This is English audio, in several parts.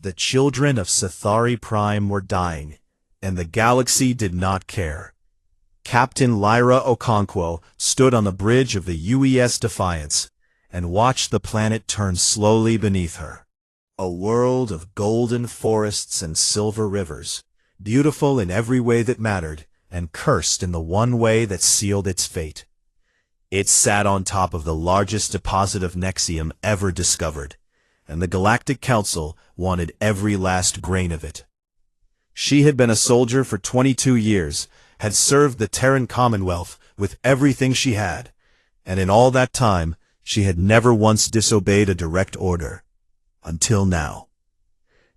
The children of Sci Prime were dying, and the galaxy did not care. Captain Lyra Okonkwo stood on the bridge of the UES Defiance and watched the planet turn slowly beneath her. A world of golden forests and silver rivers, beautiful in every way that mattered, and cursed in the one way that sealed its fate. It sat on top of the largest deposit of Nexium ever discovered, and the Galactic Council wanted every last grain of it. She had been a soldier for 22 years, had served the Terran Commonwealth with everything she had, and in all that time, she had never once disobeyed a direct order. Until now.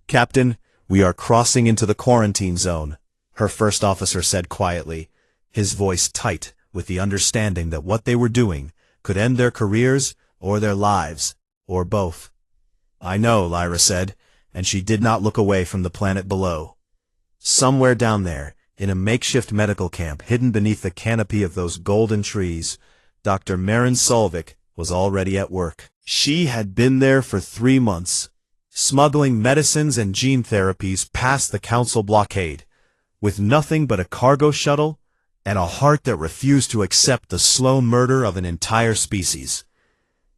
"Captain, we are crossing into the quarantine zone," her first officer said quietly, his voice tight with the understanding that what they were doing could end their careers or their lives, or both. "I know," Lyra said, and she did not look away from the planet below. Somewhere down there, in a makeshift medical camp hidden beneath the canopy of those golden trees, Dr. Marin Solvik was already at work. She had been there for 3 months, smuggling medicines and gene therapies past the Council blockade, with nothing but a cargo shuttle and a heart that refused to accept the slow murder of an entire species.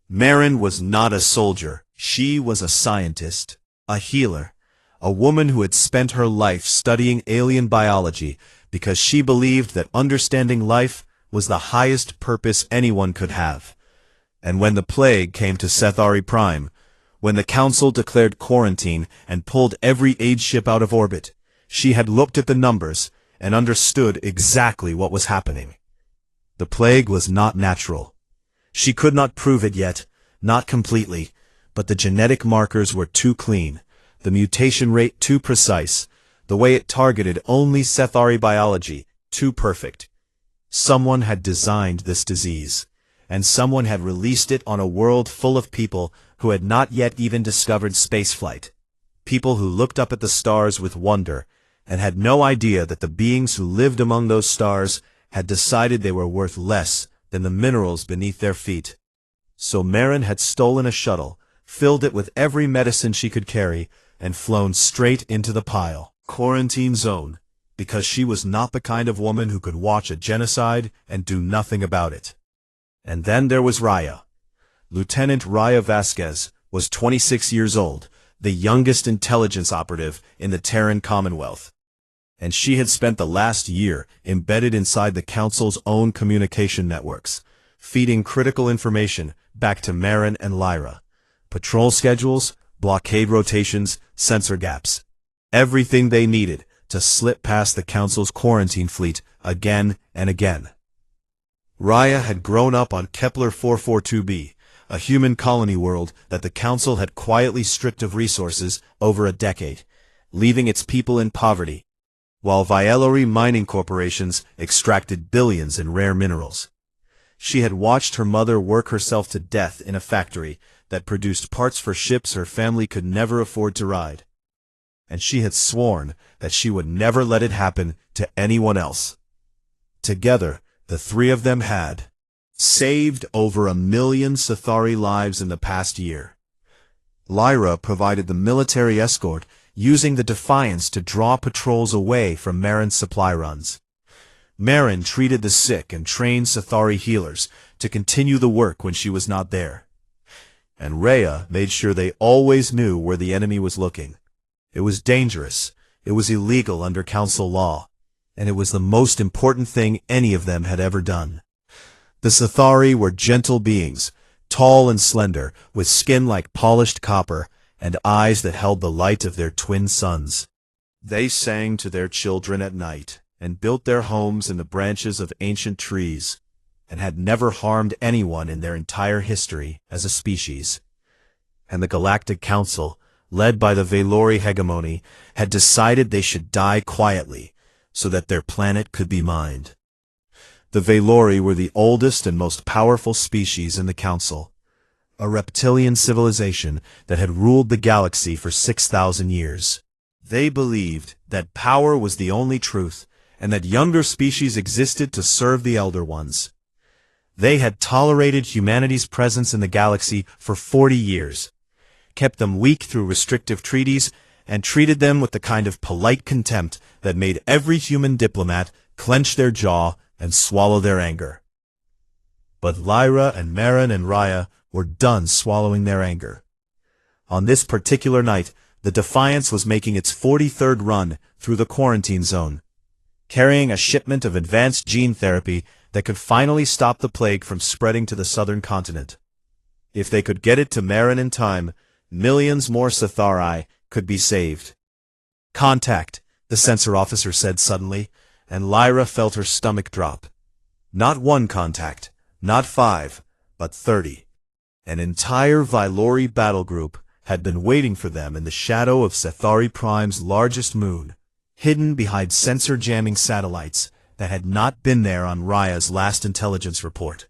Marin was not a soldier. She was a scientist, a healer, a woman who had spent her life studying alien biology because she believed that understanding life was the highest purpose anyone could have. And when the plague came to Sethari Prime, when the Council declared quarantine and pulled every aid ship out of orbit, she had looked at the numbers and understood exactly what was happening. The plague was not natural. She could not prove it yet, not completely, but the genetic markers were too clean, the mutation rate too precise, the way it targeted only Sethari biology too perfect. Someone had designed this disease, and someone had released it on a world full of people who had not yet even discovered spaceflight. People who looked up at the stars with wonder, and had no idea that the beings who lived among those stars had decided they were worth less than the minerals beneath their feet. So Marin had stolen a shuttle, filled it with every medicine she could carry, and flown straight into the pile. Quarantine zone, because she was not the kind of woman who could watch a genocide and do nothing about it. And then there was Raya. Lieutenant Raya Vasquez was 26 years old, the youngest intelligence operative in the Terran Commonwealth. And she had spent the last year embedded inside the Council's own communication networks, feeding critical information back to Marin and Lyra. Patrol schedules, blockade rotations, sensor gaps. Everything they needed to slip past the Council's quarantine fleet again and again. Raya had grown up on Kepler 442b, a human colony world that the Council had quietly stripped of resources over a decade, leaving its people in poverty, while Vielori mining corporations extracted billions in rare minerals. She had watched her mother work herself to death in a factory that produced parts for ships her family could never afford to ride. And she had sworn that she would never let it happen to anyone else. Together, the three of them had saved over 1 million Sethari lives in the past year. Lyra provided the military escort, using the Defiance to draw patrols away from Marin's supply runs. Marin treated the sick and trained Sethari healers to continue the work when she was not there. And Raya made sure they always knew where the enemy was looking. It was dangerous, it was illegal under Council law, and it was the most important thing any of them had ever done. The Sethari were gentle beings, tall and slender, with skin like polished copper, and eyes that held the light of their twin suns. They sang to their children at night, and built their homes in the branches of ancient trees, and had never harmed anyone in their entire history as a species. And the Galactic Council, led by the Velori hegemony, had decided they should die quietly, so that their planet could be mined. The Velori were the oldest and most powerful species in the Council, a reptilian civilization that had ruled the galaxy for 6,000 years. They believed that power was the only truth, and that younger species existed to serve the elder ones. They had tolerated humanity's presence in the galaxy for 40 years, kept them weak through restrictive treaties, and treated them with the kind of polite contempt that made every human diplomat clench their jaw and swallow their anger. But Lyra and Marin and Raya were done swallowing their anger. On this particular night, the Defiance was making its 43rd run through the quarantine zone, carrying a shipment of advanced gene therapy that could finally stop the plague from spreading to the southern continent. If they could get it to Marin in time, millions more Sithari could be saved. "Contact," the sensor officer said suddenly, and Lyra felt her stomach drop. Not one contact, not 5, but 30. An entire Vylori battle group had been waiting for them in the shadow of Sethari Prime's largest moon, hidden behind sensor-jamming satellites that had not been there on Raya's last intelligence report.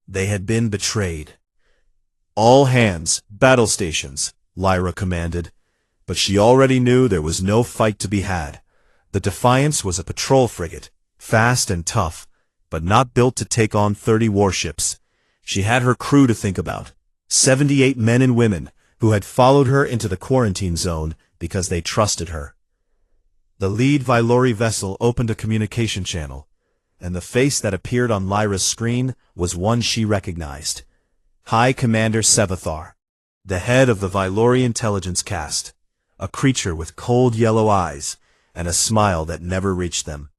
They had been betrayed. "All hands, battle stations," Lyra commanded, but she already knew there was no fight to be had. The Defiance was a patrol frigate, fast and tough, but not built to take on 30 warships. She had her crew to think about, 78 men and women who had followed her into the quarantine zone because they trusted her. The lead Vylori vessel opened a communication channel, and the face that appeared on Lyra's screen was one she recognized. High Commander Sevathar, the head of the Vylori intelligence caste, a creature with cold yellow eyes and a smile that never reached them.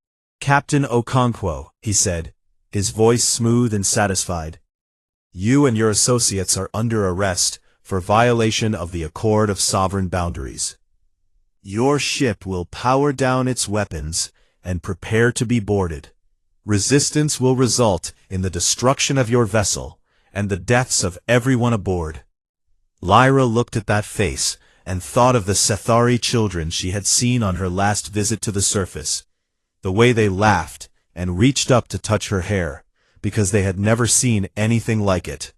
"Captain Okonkwo," he said, his voice smooth and satisfied. "You and your associates are under arrest for violation of the Accord of Sovereign Boundaries. Your ship will power down its weapons and prepare to be boarded. Resistance will result in the destruction of your vessel and the deaths of everyone aboard." Lyra looked at that face and thought of the Sethari children she had seen on her last visit to the surface, the way they laughed and reached up to touch her hair, because they had never seen anything like it,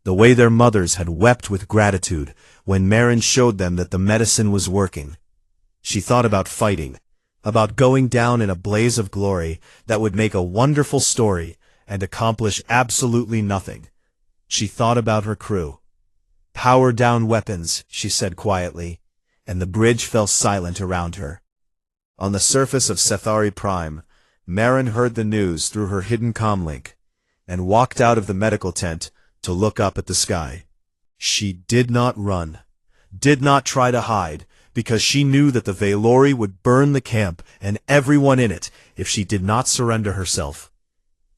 the way their mothers had wept with gratitude when Marin showed them that the medicine was working. She thought about fighting, about going down in a blaze of glory that would make a wonderful story and accomplish absolutely nothing. She thought about her crew. "Power down weapons," she said quietly, and the bridge fell silent around her. On the surface of Sethari Prime, Marin heard the news through her hidden comlink, and walked out of the medical tent to look up at the sky. She did not run, did not try to hide, because she knew that the Vylori would burn the camp and everyone in it if she did not surrender herself.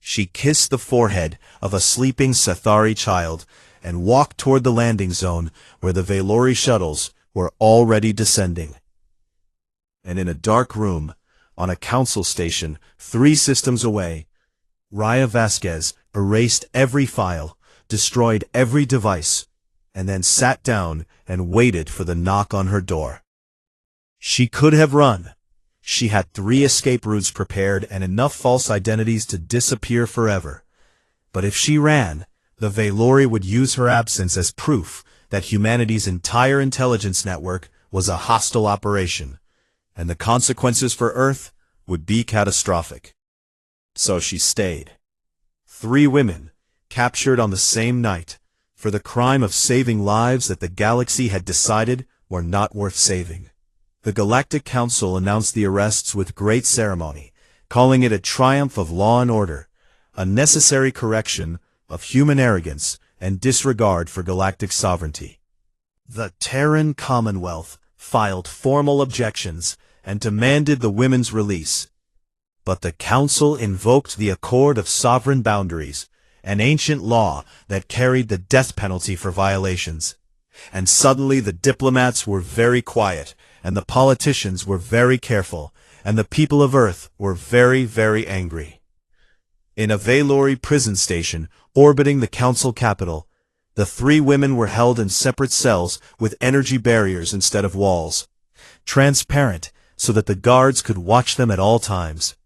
She kissed the forehead of a sleeping Sethari child and walked toward the landing zone where the Vylori shuttles were already descending. And in a dark room, on a council station 3 systems away, Raya Vasquez erased every file, destroyed every device, and then sat down and waited for the knock on her door. She could have run. She had 3 escape routes prepared and enough false identities to disappear forever. But if she ran, the Vylori would use her absence as proof that humanity's entire intelligence network was a hostile operation, and the consequences for Earth would be catastrophic. So she stayed. 3 women, captured on the same night, for the crime of saving lives that the galaxy had decided were not worth saving. The Galactic Council announced the arrests with great ceremony, calling it a triumph of law and order, a necessary correction of human arrogance and disregard for galactic sovereignty. The Terran Commonwealth filed formal objections and demanded the women's release. But the Council invoked the Accord of Sovereign Boundaries, an ancient law that carried the death penalty for violations. And suddenly the diplomats were very quiet, and the politicians were very careful, and the people of Earth were very, very angry. In a Vylori prison station orbiting the Council capital, the 3 women were held in separate cells with energy barriers instead of walls, transparent so that the guards could watch them at all times.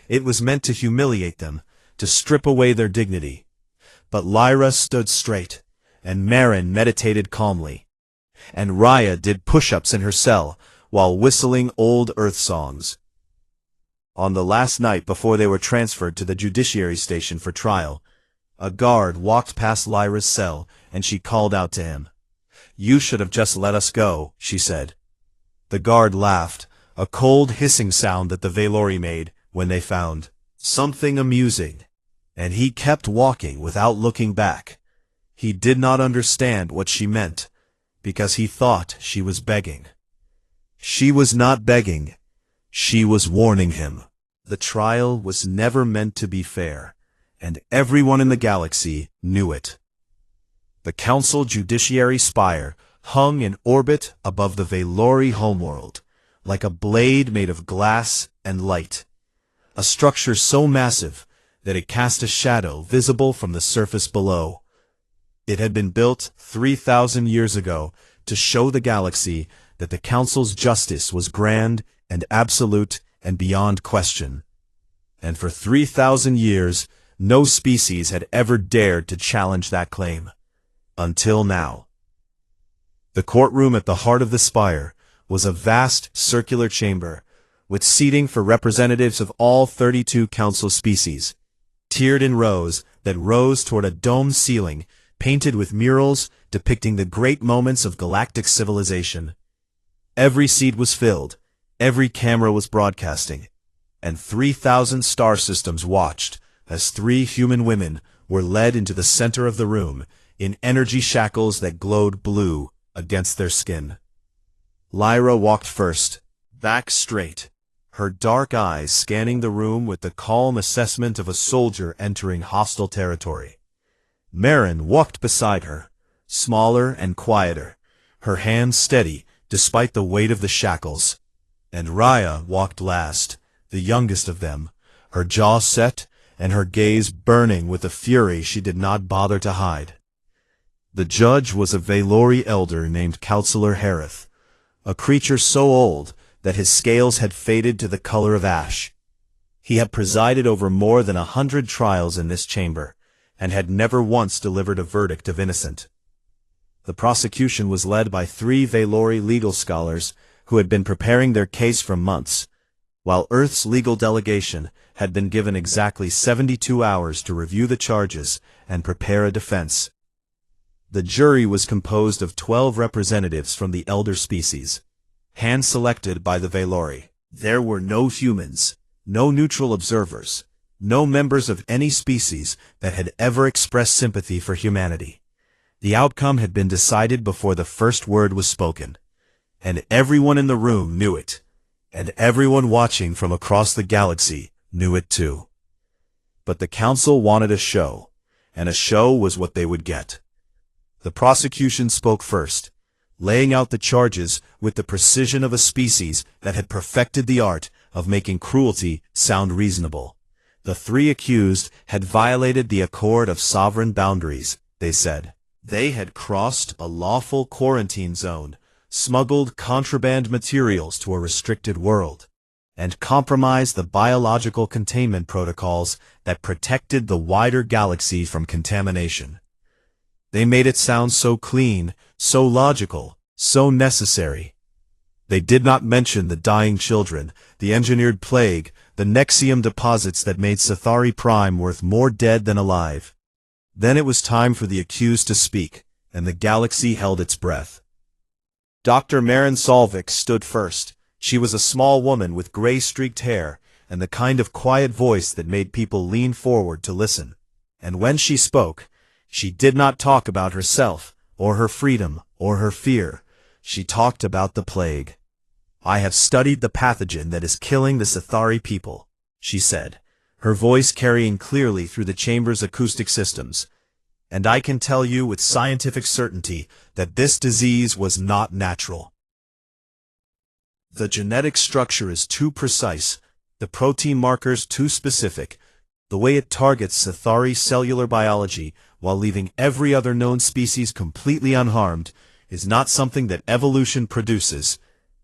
It was meant to humiliate them, to strip away their dignity. But Lyra stood straight, and Marin meditated calmly, and Raya did push-ups in her cell while whistling old Earth songs. On the last night before they were transferred to the judiciary station for trial, a guard walked past Lyra's cell and she called out to him. "You should have just let us go," she said. The guard laughed, a cold hissing sound that the Valori made when they found something amusing, and he kept walking without looking back. He did not understand what she meant, because he thought she was begging. She was not begging. She was warning him. The trial was never meant to be fair, and everyone in the galaxy knew it. The Council Judiciary Spire hung in orbit above the Valori homeworld, like a blade made of glass and light. A structure so massive that it cast a shadow visible from the surface below. It had been built 3,000 years ago to show the galaxy that the Council's justice was grand and absolute and beyond question. And for 3,000 years, no species had ever dared to challenge that claim. Until now. The courtroom at the heart of the spire was a vast circular chamber, with seating for representatives of all 32 council species, tiered in rows that rose toward a domed ceiling painted with murals depicting the great moments of galactic civilization. Every seat was filled, every camera was broadcasting, and 3,000 star systems watched as 3 human women were led into the center of the room in energy shackles that glowed blue against their skin. Lyra walked first, back straight, her dark eyes scanning the room with the calm assessment of a soldier entering hostile territory. Marin walked beside her, smaller and quieter, her hands steady despite the weight of the shackles. And Raya walked last, the youngest of them, her jaw set and her gaze burning with a fury she did not bother to hide. The judge was a Valori elder named Counselor Harith, a creature so old that his scales had faded to the color of ash. He had presided over more than 100 trials in this chamber, and had never once delivered a verdict of innocent. The prosecution was led by 3 Valori legal scholars who had been preparing their case for months, while Earth's legal delegation had been given exactly 72 hours to review the charges and prepare a defense. The jury was composed of 12 representatives from the elder species, hand-selected by the Valori. There were no humans, no neutral observers, no members of any species that had ever expressed sympathy for humanity. The outcome had been decided before the first word was spoken, and everyone in the room knew it, and everyone watching from across the galaxy knew it too. But the council wanted a show, and a show was what they would get. The prosecution spoke first, laying out the charges with the precision of a species that had perfected the art of making cruelty sound reasonable. The 3 accused had violated the accord of sovereign boundaries, they said. They had crossed a lawful quarantine zone, smuggled contraband materials to a restricted world, and compromised the biological containment protocols that protected the wider galaxy from contamination. They made it sound so clean, so logical, so necessary. They did not mention the dying children, the engineered plague, the Nexium deposits that made Cathari Prime worth more dead than alive. Then it was time for the accused to speak, and the galaxy held its breath. Dr. Marin Solvik stood first. She was a small woman with gray-streaked hair, and the kind of quiet voice that made people lean forward to listen. And when she spoke, she did not talk about herself, or her freedom, or her fear. She talked about the plague. "I have studied the pathogen that is killing the Cathari people," she said, her voice carrying clearly through the chamber's acoustic systems. "And I can tell you with scientific certainty that this disease was not natural. The genetic structure is too precise, the protein markers too specific. The way it targets Cathari cellular biology while leaving every other known species completely unharmed is not something that evolution produces.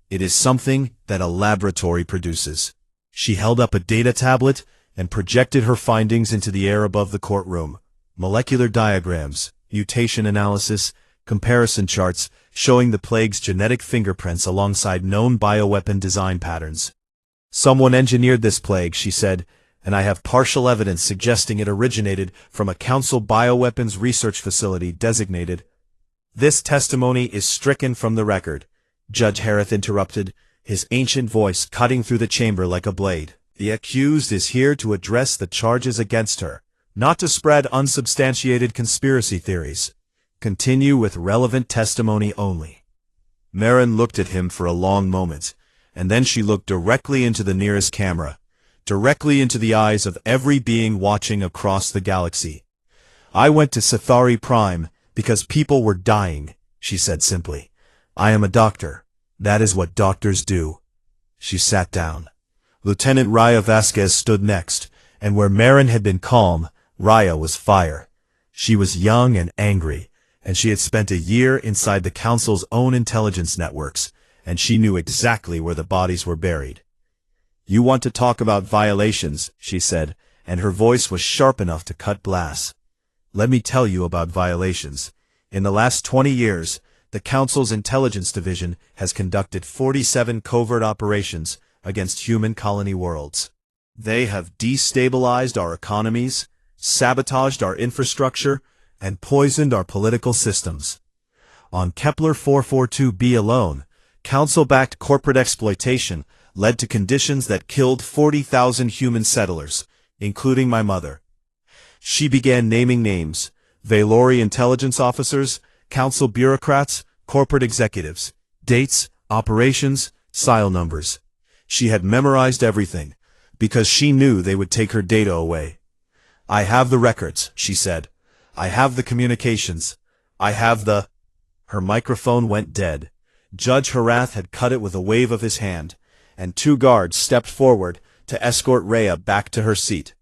It is something that a laboratory produces." She held up a data tablet and projected her findings into the air above the courtroom. Molecular diagrams, mutation analysis, comparison charts showing the plague's genetic fingerprints alongside known bioweapon design patterns. "Someone engineered this plague," she said, "and I have partial evidence suggesting it originated from a Council bioweapons research facility designated. This testimony is stricken from the record. Judge Harith interrupted, his ancient voice cutting through the chamber like a blade. The accused is here to address the charges against her, not to spread unsubstantiated conspiracy theories. Continue with relevant testimony only. Marin looked at him for a long moment, and then she looked directly into the nearest camera, directly into the eyes of every being watching across the galaxy. I went to Sci-Fi Prime because people were dying, she said simply. I am a doctor. That is what doctors do. She sat down. Lieutenant Raya Vasquez stood next, and where Marin had been calm, Raya was fire. She was young and angry, and she had spent a year inside the Council's own intelligence networks, and she knew exactly where the bodies were buried. You want to talk about violations, she said, and her voice was sharp enough to cut glass. Let me tell you about violations. In the last 20 years, the Council's Intelligence Division has conducted 47 covert operations against human colony worlds. They have destabilized our economies, sabotaged our infrastructure, and poisoned our political systems. On Kepler 442b alone, Council-backed corporate exploitation led to conditions that killed 40,000 human settlers, including my mother. She began naming names: Valori intelligence officers, Council bureaucrats, corporate executives, dates, operations, SIL numbers. She had memorized everything, because she knew they would take her data away. I have the records, she said. I have the communications. I have the... Her microphone went dead. Judge Harath had cut it with a wave of his hand, and 2 guards stepped forward to escort Rhea back to her seat.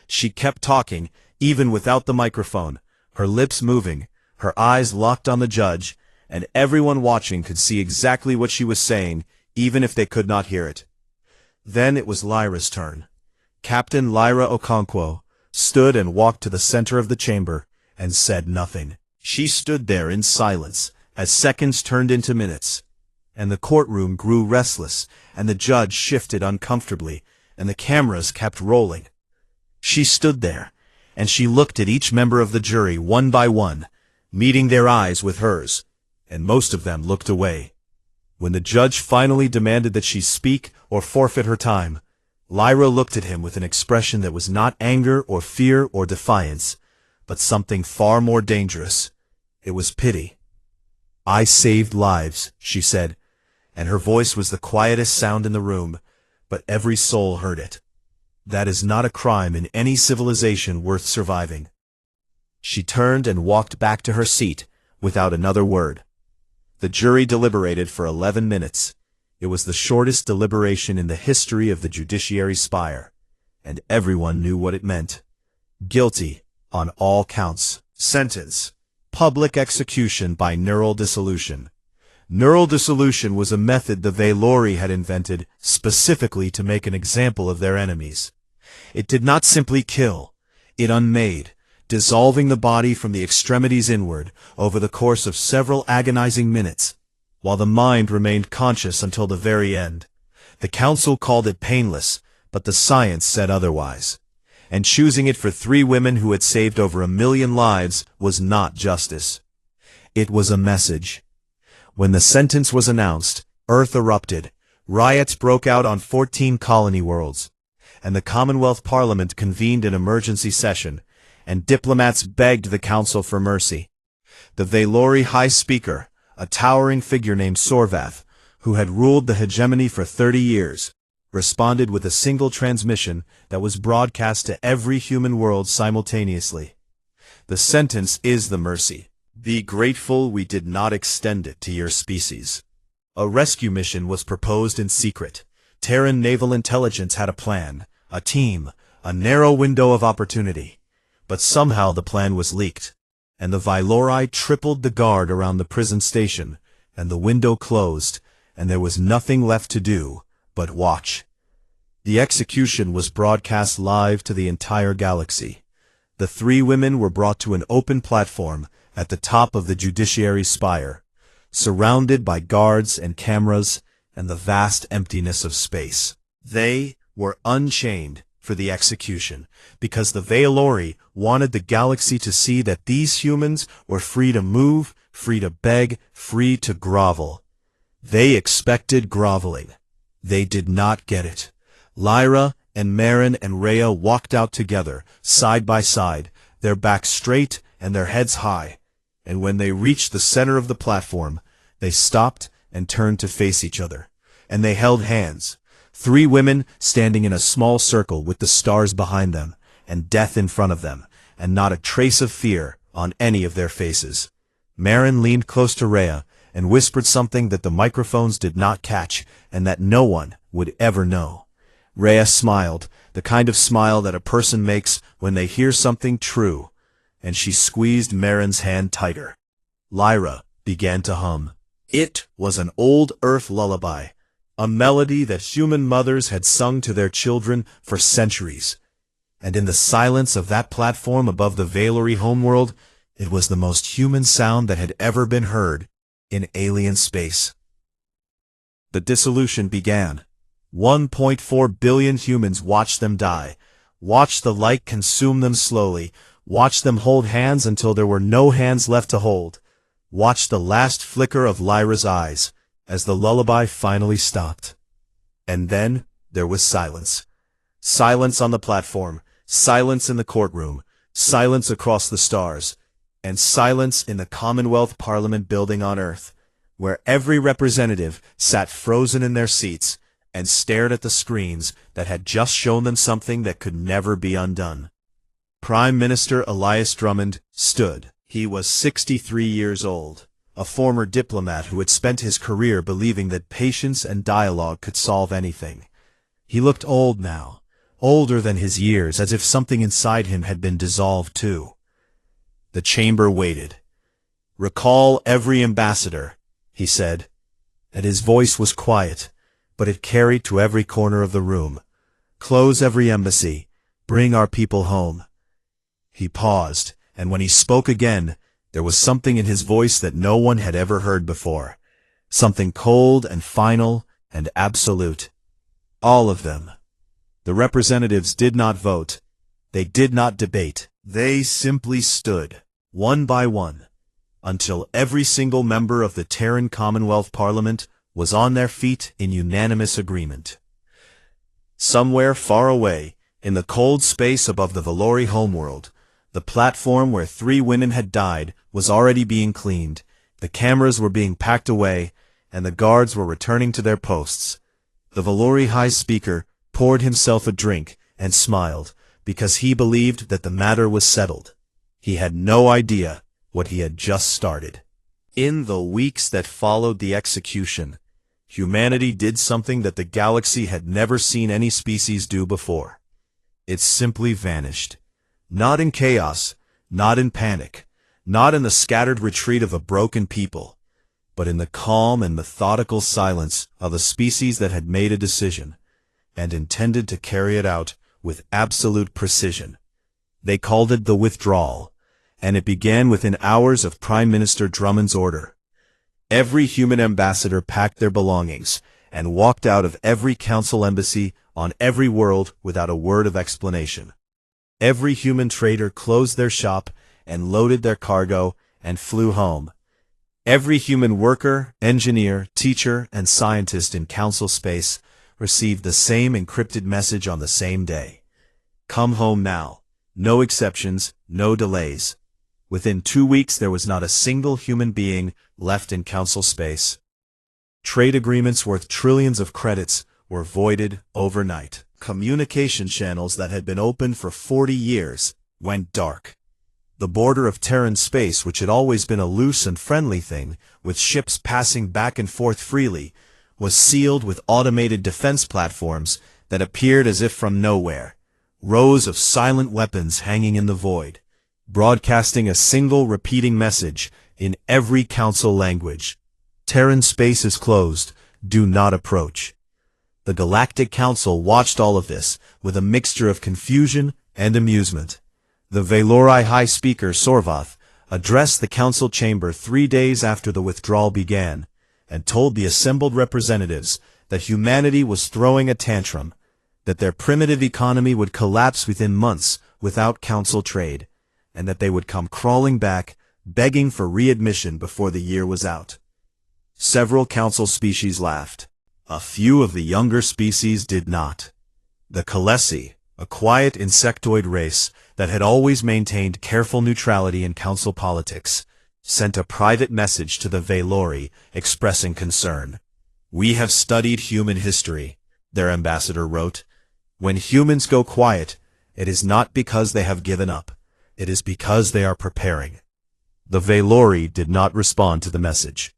She kept talking, even without the microphone, her lips moving, her eyes locked on the judge, and everyone watching could see exactly what she was saying, even if they could not hear it. Then it was Lyra's turn. Captain Lyra Okonkwo stood and walked to the center of the chamber, and said nothing. She stood there in silence, as seconds turned into minutes, and the courtroom grew restless, and the judge shifted uncomfortably, and the cameras kept rolling. She stood there, and she looked at each member of the jury one by one, meeting their eyes with hers, and most of them looked away. When the judge finally demanded that she speak or forfeit her time, Lyra looked at him with an expression that was not anger or fear or defiance, but something far more dangerous. It was pity. I saved lives, she said, and her voice was the quietest sound in the room, but every soul heard it. That is not a crime in any civilization worth surviving. She turned and walked back to her seat, without another word. The jury deliberated for 11 minutes. It was the shortest deliberation in the history of the judiciary spire, and everyone knew what it meant. Guilty on all counts. Sentence: public execution by neural dissolution. Neural dissolution was a method the Valori had invented specifically to make an example of their enemies. It did not simply kill, it unmade, dissolving the body from the extremities inward over the course of several agonizing minutes, while the mind remained conscious until the very end. The council called it painless, but the science said otherwise. And choosing it for 3 women who had saved over 1 million lives was not justice. It was a message. When the sentence was announced, Earth erupted, riots broke out on 14 colony worlds, and the Commonwealth Parliament convened an emergency session, and diplomats begged the council for mercy. The Valori High Speaker, a towering figure named Sorvath, who had ruled the hegemony for 30 years, responded with a single transmission that was broadcast to every human world simultaneously. The sentence is the mercy. Be grateful we did not extend it to your species. A rescue mission was proposed in secret. Terran naval intelligence had a plan, a team, a narrow window of opportunity. But somehow the plan was leaked, and the Valori tripled the guard around the prison station, and the window closed, and there was nothing left to do but watch. The execution was broadcast live to the entire galaxy. The 3 women were brought to an open platform at the top of the judiciary spire, surrounded by guards and cameras and the vast emptiness of space. They were unchained for the execution because the Valori wanted the galaxy to see that these humans were free to move, free to beg, free to grovel. They expected groveling. They did not get it. Lyra and Marin and Rhea walked out together, side by side, their backs straight and their heads high. And when they reached the center of the platform, they stopped and turned to face each other. And they held hands. 3 women standing in a small circle with the stars behind them, and death in front of them, and not a trace of fear on any of their faces. Marin leaned close to Rhea and whispered something that the microphones did not catch and that no one would ever know. Rhea smiled, the kind of smile that a person makes when they hear something true, and she squeezed Marin's hand tighter. Lyra began to hum. It was an old Earth lullaby, a melody that human mothers had sung to their children for centuries. And in the silence of that platform above the Valori homeworld, it was the most human sound that had ever been heard in alien space. The dissolution began. 1.4 billion humans watched them die, watched the light consume them slowly, watched them hold hands until there were no hands left to hold, watched the last flicker of Lyra's eyes as the lullaby finally stopped. And then there was silence. Silence on the platform, silence in the courtroom, silence across the stars, and silence in the Commonwealth Parliament building on Earth, where every representative sat frozen in their seats and stared at the screens that had just shown them something that could never be undone. Prime Minister Elias Drummond stood. He was 63 years old, a former diplomat who had spent his career believing that patience and dialogue could solve anything. He looked old now, older than his years, as if something inside him had been dissolved too. The chamber waited. "Recall every ambassador," he said, and his voice was quiet, but it carried to every corner of the room. "Close every embassy. Bring our people home." He paused, and when he spoke again, there was something in his voice that no one had ever heard before. Something cold and final and absolute. All of them. The representatives did not vote. They did not debate. They simply stood, one by one, until every single member of the Terran Commonwealth Parliament was on their feet in unanimous agreement. Somewhere far away, in the cold space above the Valori homeworld, the platform where 3 women had died was already being cleaned, the cameras were being packed away, and the guards were returning to their posts. The Valori High Speaker poured himself a drink and smiled, because he believed that the matter was settled. He had no idea what he had just started. In the weeks that followed the execution, humanity did something that the galaxy had never seen any species do before. It simply vanished. Not in chaos, not in panic, not in the scattered retreat of a broken people, but in the calm and methodical silence of a species that had made a decision, and intended to carry it out with absolute precision. They called it the withdrawal, and it began within hours of Prime Minister Drummond's order. Every human ambassador packed their belongings and walked out of every council embassy on every world without a word of explanation. Every human trader closed their shop and loaded their cargo and flew home. Every human worker, engineer, teacher, and scientist in council space received the same encrypted message on the same day. Come home now. No exceptions, no delays. Within 2 weeks there was not a single human being left in council space. Trade agreements worth trillions of credits were voided overnight. Communication channels that had been open for 40 years went dark. The border of Terran space, which had always been a loose and friendly thing, with ships passing back and forth freely, was sealed with automated defense platforms that appeared as if from nowhere, rows of silent weapons hanging in the void, broadcasting a single repeating message in every council language. Terran space is closed. Do not approach. The Galactic Council watched all of this with a mixture of confusion and amusement. The Valori High Speaker Sorvath addressed the council chamber 3 days after the withdrawal began, and told the assembled representatives that humanity was throwing a tantrum, that their primitive economy would collapse within months without council trade, and that they would come crawling back, begging for readmission before the year was out. Several council species laughed. A few of the younger species did not. The Kalesi, a quiet insectoid race that had always maintained careful neutrality in council politics, sent a private message to the Velori expressing concern. "We have studied human history," their ambassador wrote. "When humans go quiet, it is not because they have given up. It is because they are preparing." The Velori did not respond to the message.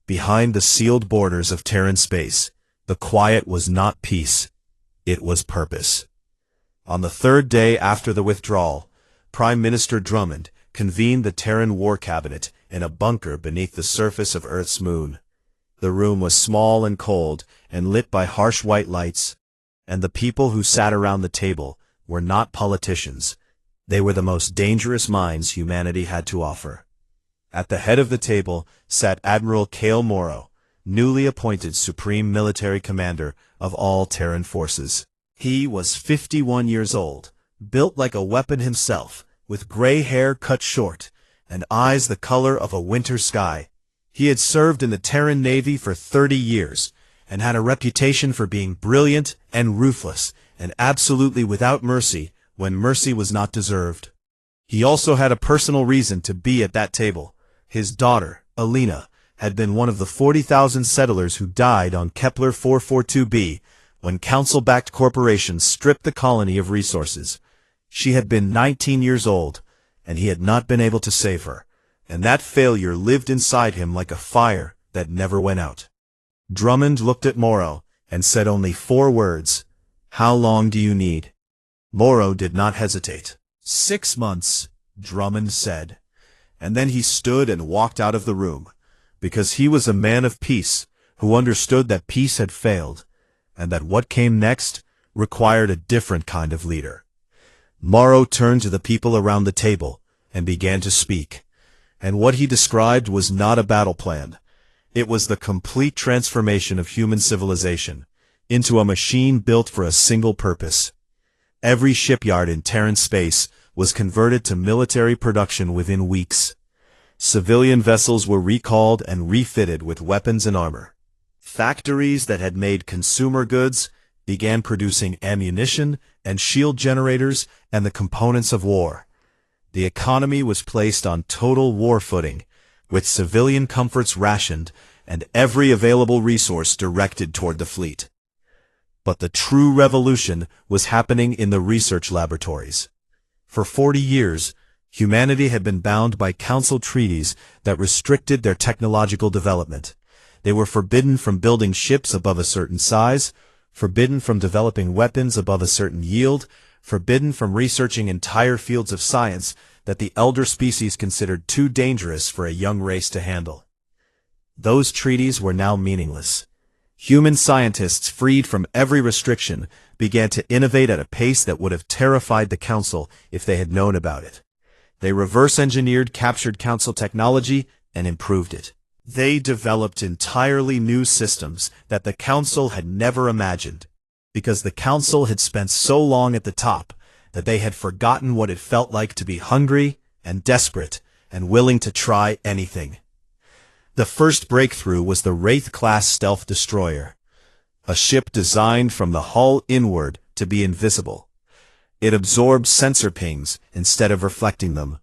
Behind the sealed borders of Terran space, the quiet was not peace. It was purpose. On the third day after the withdrawal, Prime Minister Drummond convened the Terran War Cabinet in a bunker beneath the surface of Earth's moon. The room was small and cold and lit by harsh white lights, and the people who sat around the table were not politicians. They were the most dangerous minds humanity had to offer. At the head of the table sat Admiral Kale Morrow, newly appointed Supreme Military Commander of all Terran forces. He was 51 years old, built like a weapon himself, with gray hair cut short, and eyes the color of a winter sky. He had served in the Terran Navy for 30 years, and had a reputation for being brilliant and ruthless, and absolutely without mercy when mercy was not deserved. He also had a personal reason to be at that table. His daughter, Alina, had been one of the 40,000 settlers who died on Kepler 442b when council-backed corporations stripped the colony of resources. She had been 19 years old, and he had not been able to save her, and that failure lived inside him like a fire that never went out. Drummond looked at Morrow and said only 4 words: "How long do you need?" Morrow did not hesitate. 6 months, Drummond said. And then he stood and walked out of the room, because he was a man of peace who understood that peace had failed, and that what came next required a different kind of leader. Morrow turned to the people around the table and began to speak, and what he described was not a battle plan. It was the complete transformation of human civilization into a machine built for a single purpose. Every shipyard in Terran space was converted to military production within weeks. Civilian vessels were recalled and refitted with weapons and armor. Factories that had made consumer goods began producing ammunition and shield generators and the components of war. The economy was placed on total war footing, with civilian comforts rationed and every available resource directed toward the fleet. But the true revolution was happening in the research laboratories. For 40 years, humanity had been bound by council treaties that restricted their technological development. They were forbidden from building ships above a certain size, forbidden from developing weapons above a certain yield, forbidden from researching entire fields of science that the elder species considered too dangerous for a young race to handle. Those treaties were now meaningless. Human scientists, freed from every restriction, began to innovate at a pace that would have terrified the Council if they had known about it. They reverse-engineered captured Council technology and improved it. They developed entirely new systems that the Council had never imagined, because the Council had spent so long at the top that they had forgotten what it felt like to be hungry and desperate and willing to try anything. The first breakthrough was the Wraith-class stealth destroyer, a ship designed from the hull inward to be invisible. It absorbed sensor pings instead of reflecting them,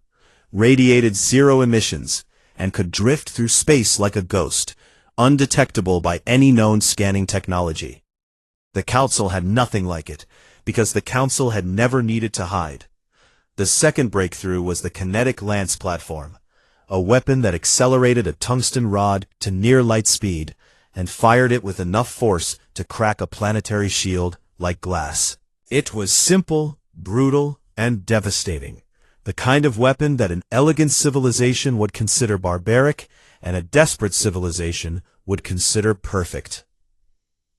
radiated zero emissions, and could drift through space like a ghost, undetectable by any known scanning technology. The Council had nothing like it, because the Council had never needed to hide. The second breakthrough was the kinetic lance platform, a weapon that accelerated a tungsten rod to near light speed and fired it with enough force to crack a planetary shield like glass. It was simple, brutal, and devastating, the kind of weapon that an elegant civilization would consider barbaric and a desperate civilization would consider perfect.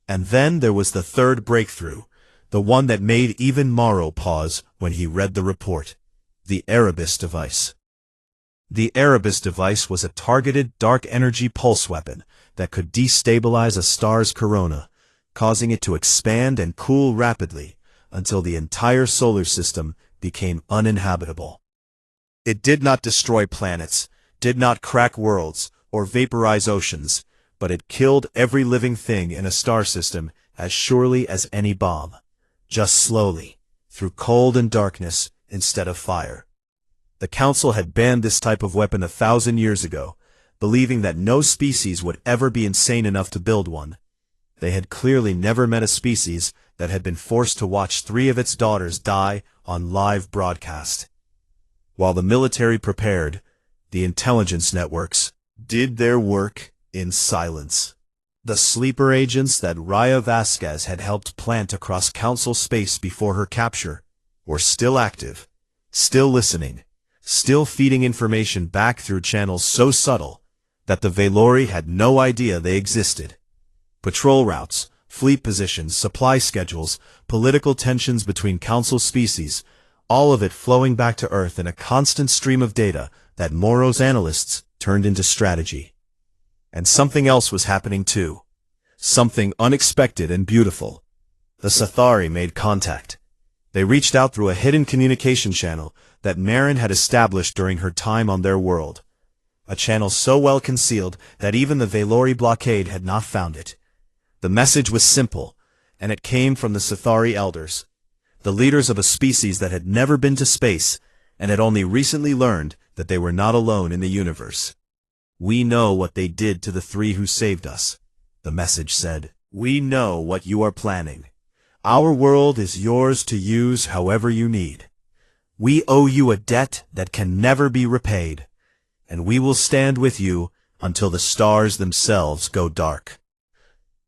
And then there was the third breakthrough, the one that made even Morrow pause when he read the report, the Erebus device. The Erebus device was a targeted dark energy pulse weapon that could destabilize a star's corona, causing it to expand and cool rapidly until the entire solar system became uninhabitable. It did not destroy planets, did not crack worlds, or vaporize oceans. but it killed every living thing in a star system as surely as any bomb. Just slowly, through cold and darkness instead of fire. The Council had banned this type of weapon 1,000 years ago, believing that no species would ever be insane enough to build one. They had clearly never met a species that had been forced to watch 3 of its daughters die on live broadcast. While the military prepared, the intelligence networks did their work in silence. The sleeper agents that Raya Vasquez had helped plant across Council space before her capture were still active, still listening, still feeding information back through channels so subtle that the Velori had no idea they existed. Patrol routes, fleet positions, supply schedules, political tensions between Council species, all of it flowing back to Earth in a constant stream of data that Moro's analysts turned into strategy. And something else was happening too. Something unexpected and beautiful. The Sathari made contact. They reached out through a hidden communication channel that Marin had established during her time on their world. A channel so well concealed that even the Velori blockade had not found it. The message was simple, and it came from the Sathari elders, the leaders of a species that had never been to space and had only recently learned that they were not alone in the universe. "We know what they did to the 3 who saved us," the message said. "We know what you are planning. Our world is yours to use however you need. We owe you a debt that can never be repaid, and we will stand with you until the stars themselves go dark."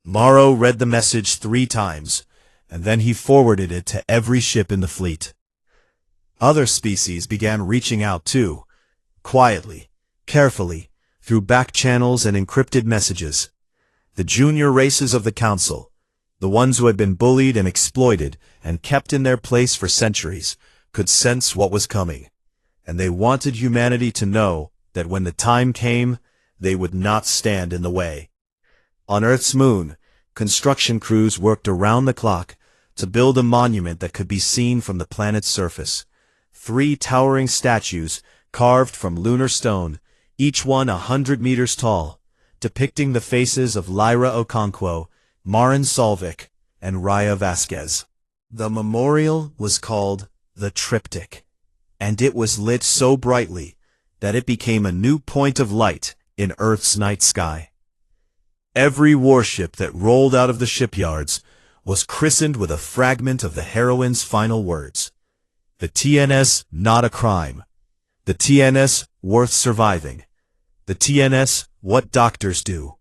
Morrow read the message 3 times, and then he forwarded it to every ship in the fleet. Other species began reaching out too, quietly, carefully, through back channels and encrypted messages. The junior races of the Council, the ones who had been bullied and exploited and kept in their place for centuries, could sense what was coming, and they wanted humanity to know that when the time came, they would not stand in the way. On Earth's moon, construction crews worked around the clock to build a monument that could be seen from the planet's surface. 3 towering statues carved from lunar stone, each one 100 meters tall, depicting the faces of Lyra Okonkwo, Marin Solvik, and Raya Vasquez. The memorial was called the Triptych, and it was lit so brightly that it became a new point of light in Earth's night sky. Every warship that rolled out of the shipyards was christened with a fragment of the heroine's final words. The TNS, not a crime. The TNS, worth surviving. The TNS, what doctors do.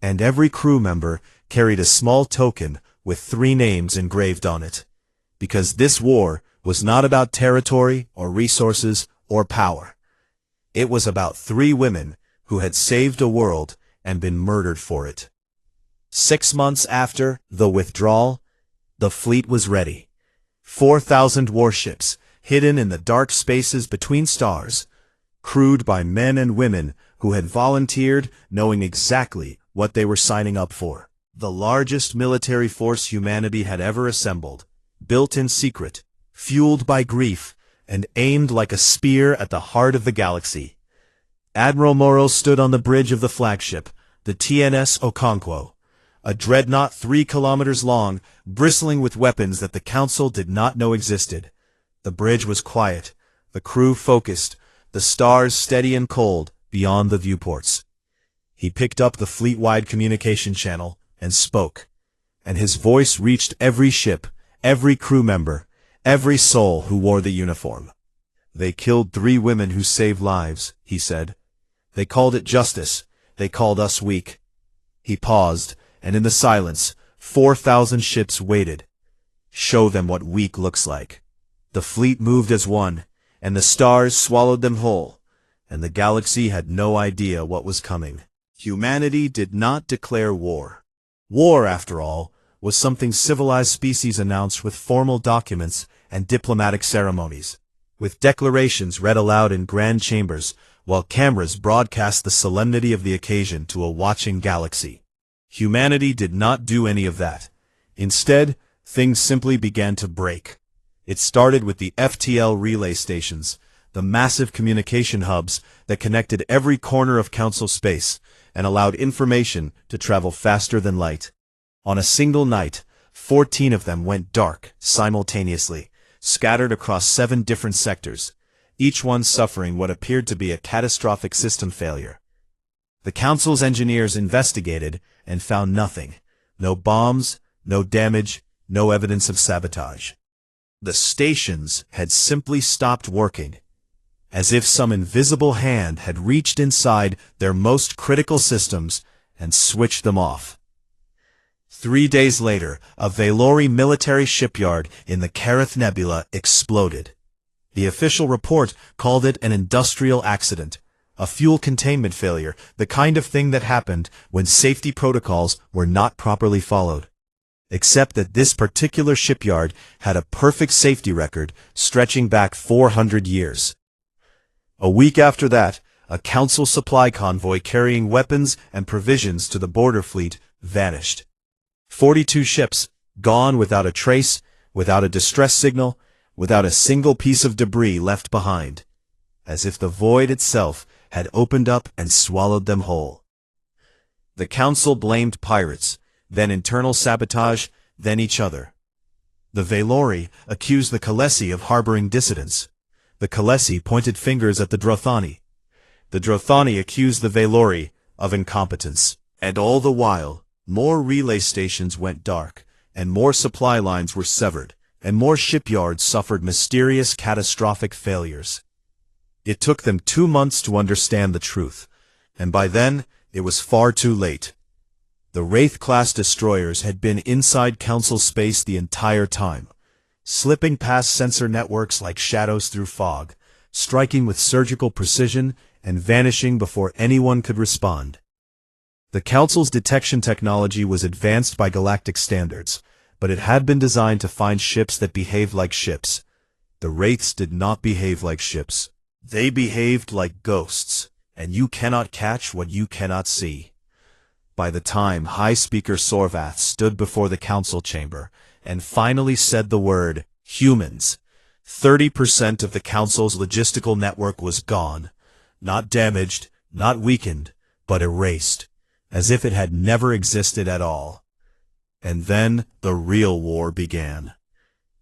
And every crew member carried a small token with 3 names engraved on it. Because this war was not about territory or resources or power. It was about 3 women who had saved a world and been murdered for it. 6 months after the withdrawal, the fleet was ready. 4,000 warships, hidden in the dark spaces between stars, crewed by men and women who had volunteered knowing exactly what they were signing up for. The largest military force humanity had ever assembled, built in secret, fueled by grief, and aimed like a spear at the heart of the galaxy. Admiral Morrow stood on the bridge of the flagship, the TNS Okonkwo, a dreadnought 3 kilometers long, bristling with weapons that the Council did not know existed. The bridge was quiet, the crew focused, the stars steady and cold beyond the viewports. He picked up the fleet-wide communication channel and spoke, and his voice reached every ship, every crew member, every soul who wore the uniform. "They killed 3 women who saved lives," he said. "They called it justice. They called us weak." He paused, and in the silence, 4,000 ships waited. Show them what weak looks like. The fleet moved as one, and the stars swallowed them whole, and the galaxy had no idea what was coming. Humanity did not declare war. War, after all, was something civilized species announced with formal documents and diplomatic ceremonies, with declarations read aloud in grand chambers, while cameras broadcast the solemnity of the occasion to a watching galaxy. Humanity did not do any of that. Instead, things simply began to break. It started with the FTL relay stations, the massive communication hubs that connected every corner of Council space and allowed information to travel faster than light. On a single night, 14 of them went dark simultaneously, scattered across 7 different sectors, each one suffering what appeared to be a catastrophic system failure. The Council's engineers investigated and found nothing. No bombs, no damage, no evidence of sabotage. The stations had simply stopped working, as if some invisible hand had reached inside their most critical systems and switched them off. 3 days later, a Valori military shipyard in the Carith Nebula exploded. The official report called it an industrial accident, a fuel containment failure, the kind of thing that happened when safety protocols were not properly followed. Except that this particular shipyard had a perfect safety record stretching back 400 years. A week after that, a Council supply convoy carrying weapons and provisions to the border fleet vanished. 42 ships, gone without a trace, without a distress signal, without a single piece of debris left behind, as if the void itself had opened up and swallowed them whole. The Council blamed pirates, then internal sabotage, then each other. The Valori accused the Kalesi of harboring dissidents. The Kalesi pointed fingers at the Drothani. The Drothani accused the Valori of incompetence. And all the while, more relay stations went dark, and more supply lines were severed, and more shipyards suffered mysterious catastrophic failures. It took them 2 months to understand the truth, and by then it was far too late. The Wraith-class destroyers had been inside Council space the entire time, slipping past sensor networks like shadows through fog, striking with surgical precision and vanishing before anyone could respond. The Council's detection technology was advanced by galactic standards, but it had been designed to find ships that behaved like ships. The Wraiths did not behave like ships. They behaved like ghosts, and you cannot catch what you cannot see. By the time High Speaker Sorvath stood before the Council chamber and finally said the word humans, 30% of the Council's logistical network was gone, not damaged, not weakened, but erased, as if it had never existed at all. And then the real war began.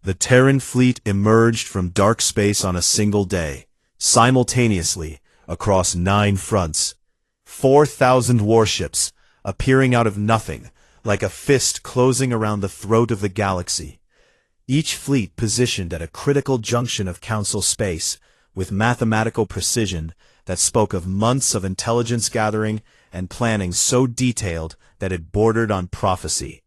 The Terran fleet emerged from dark space on a single day, simultaneously, across 9 fronts. 4,000 warships, appearing out of nothing, like a fist closing around the throat of the galaxy. Each fleet positioned at a critical junction of Council space, with mathematical precision that spoke of months of intelligence gathering and planning so detailed that it bordered on prophecy.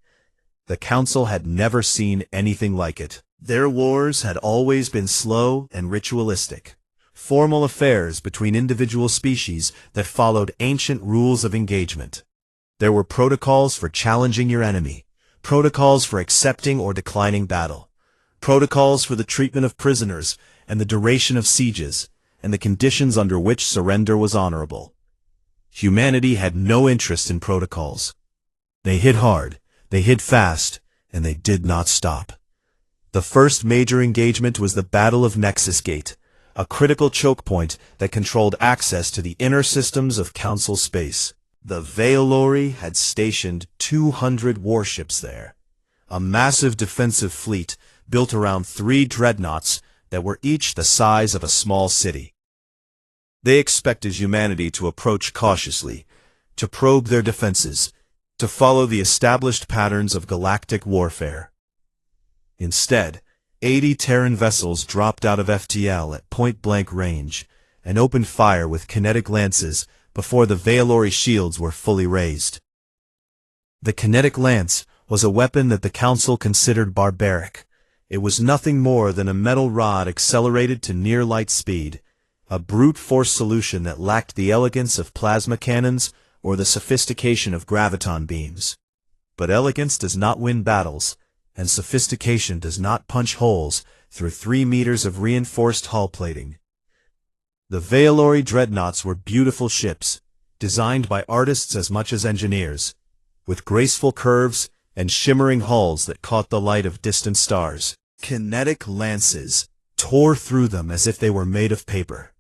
The Council had never seen anything like it. Their wars had always been slow and ritualistic, formal affairs between individual species that followed ancient rules of engagement. There were protocols for challenging your enemy, protocols for accepting or declining battle, protocols for the treatment of prisoners and the duration of sieges, and the conditions under which surrender was honorable. Humanity had no interest in protocols. They hit hard, they hit fast, and they did not stop. The first major engagement was the Battle of Nexus Gate, a critical choke point that controlled access to the inner systems of Council space. The Valori had stationed 200 warships there, a massive defensive fleet built around 3 dreadnoughts that were each the size of a small city. They expected humanity to approach cautiously, to probe their defenses, to follow the established patterns of galactic warfare. Instead, 80 Terran vessels dropped out of FTL at point-blank range and opened fire with kinetic lances before the Valori shields were fully raised. The kinetic lance was a weapon that the Council considered barbaric. It was nothing more than a metal rod accelerated to near-light speed, a brute force solution that lacked the elegance of plasma cannons or the sophistication of graviton beams. But elegance does not win battles, and sophistication does not punch holes through 3 meters of reinforced hull plating. The Valori dreadnoughts were beautiful ships, designed by artists as much as engineers, with graceful curves and shimmering hulls that caught the light of distant stars. Kinetic lances, tore through them as if they were made of paper.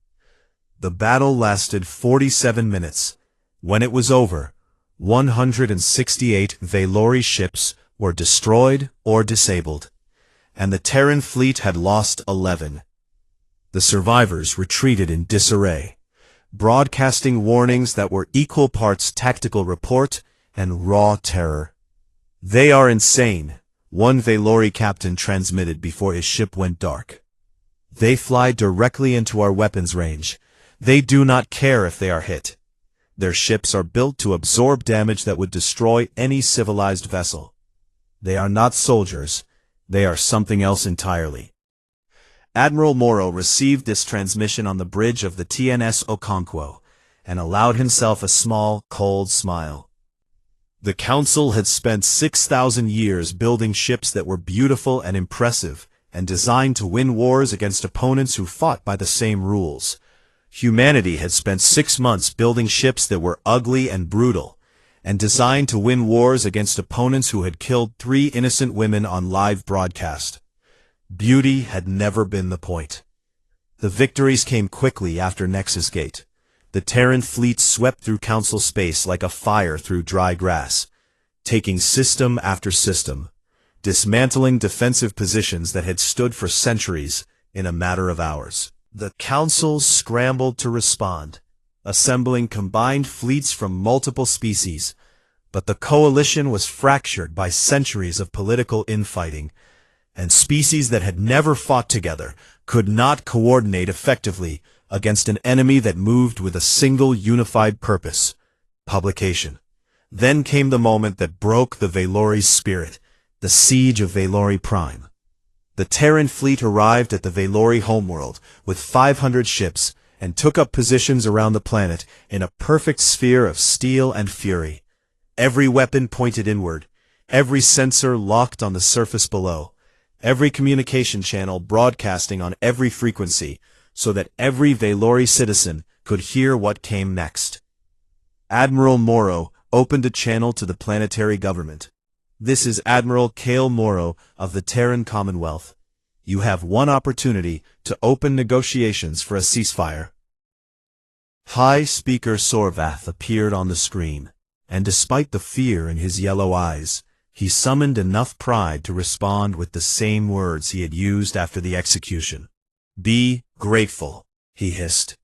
The battle lasted 47 minutes. When it was over, 168 Valori ships were destroyed or disabled, and the Terran fleet had lost 11. The survivors retreated in disarray, broadcasting warnings that were equal parts tactical report and raw terror. "They are insane," one Valori captain transmitted before his ship went dark. "They fly directly into our weapons range. They do not care if they are hit. Their ships are built to absorb damage that would destroy any civilized vessel. They are not soldiers. They are something else entirely." Admiral Morrow received this transmission on the bridge of the TNS Okonkwo and allowed himself a small, cold smile. The Council had spent 6,000 years building ships that were beautiful and impressive and designed to win wars against opponents who fought by the same rules. Humanity had spent 6 months building ships that were ugly and brutal, and designed to win wars against opponents who had killed 3 innocent women on live broadcast. Beauty had never been the point. The victories came quickly after Nexus Gate. The Terran fleet swept through Council space like a fire through dry grass, taking system after system, dismantling defensive positions that had stood for centuries in a matter of hours. The Council scrambled to respond, assembling combined fleets from multiple species, but the coalition was fractured by centuries of political infighting, and species that had never fought together could not coordinate effectively against an enemy that moved with a single unified purpose: publication. Then came the moment that broke the Valori's spirit, the siege of Valori Prime. The Terran fleet arrived at the Valori homeworld with 500 ships and took up positions around the planet in a perfect sphere of steel and fury. Every weapon pointed inward, every sensor locked on the surface below, every communication channel broadcasting on every frequency, so that every Valori citizen could hear what came next. Admiral Morrow opened a channel to the planetary government. "This is Admiral Kale Morrow of the Terran Commonwealth. You have one opportunity to open negotiations for a ceasefire." High Speaker Sorvath appeared on the screen, and despite the fear in his yellow eyes, he summoned enough pride to respond with the same words he had used after the execution. "Be grateful," he hissed.